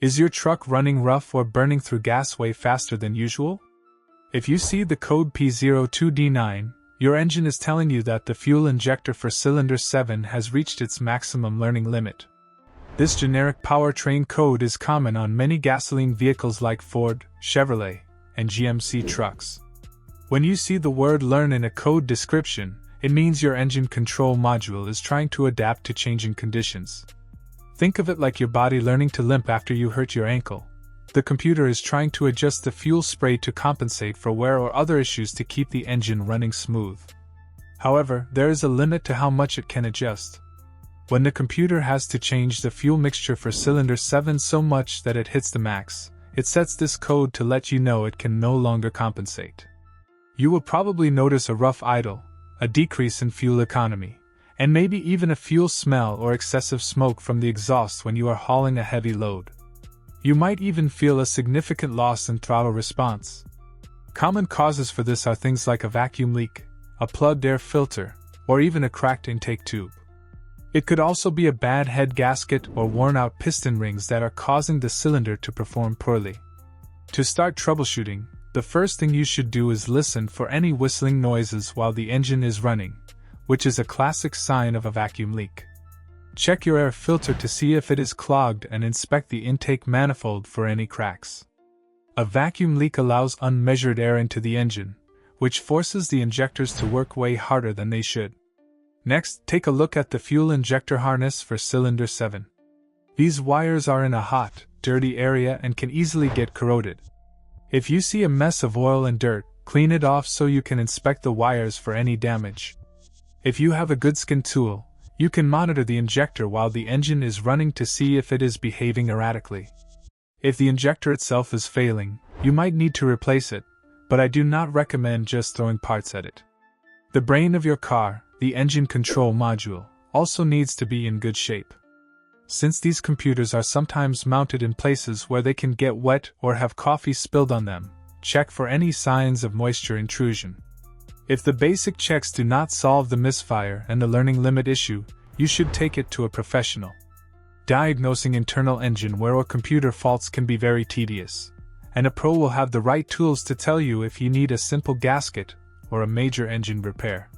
Is your truck running rough or burning through gas way faster than usual? If you see the code P02D9, your engine is telling you that the fuel injector for cylinder 7 has reached its maximum learning limit. This generic powertrain code is common on many gasoline vehicles like Ford, Chevrolet, and GMC trucks. When you see the word learn in a code description, it means your engine control module is trying to adapt to changing conditions. Think of it like your body learning to limp after you hurt your ankle. The computer is trying to adjust the fuel spray to compensate for wear or other issues to keep the engine running smooth. However, there is a limit to how much it can adjust. When the computer has to change the fuel mixture for cylinder 7 so much that it hits the max, it sets this code to let you know it can no longer compensate. You will probably notice a rough idle, a decrease in fuel economy, and maybe even a fuel smell or excessive smoke from the exhaust when you are hauling a heavy load. You might even feel a significant loss in throttle response. Common causes for this are things like a vacuum leak, a plugged air filter, or even a cracked intake tube. It could also be a bad head gasket or worn-out piston rings that are causing the cylinder to perform poorly. To start troubleshooting, the first thing you should do is listen for any whistling noises while the engine is running, which is a classic sign of a vacuum leak. Check your air filter to see if it is clogged and inspect the intake manifold for any cracks. A vacuum leak allows unmeasured air into the engine, which forces the injectors to work way harder than they should. Next, take a look at the fuel injector harness for cylinder 7. These wires are in a hot, dirty area and can easily get corroded. If you see a mess of oil and dirt, clean it off so you can inspect the wires for any damage. If you have a good skin tool, you can monitor the injector while the engine is running to see if it is behaving erratically. If the injector itself is failing, you might need to replace it, but I do not recommend just throwing parts at it. The brain of your car, the engine control module, also needs to be in good shape. Since these computers are sometimes mounted in places where they can get wet or have coffee spilled on them, check for any signs of moisture intrusion. If the basic checks do not solve the misfire and the learning limit issue, you should take it to a professional. Diagnosing internal engine wear or computer faults can be very tedious, and a pro will have the right tools to tell you if you need a simple gasket or a major engine repair.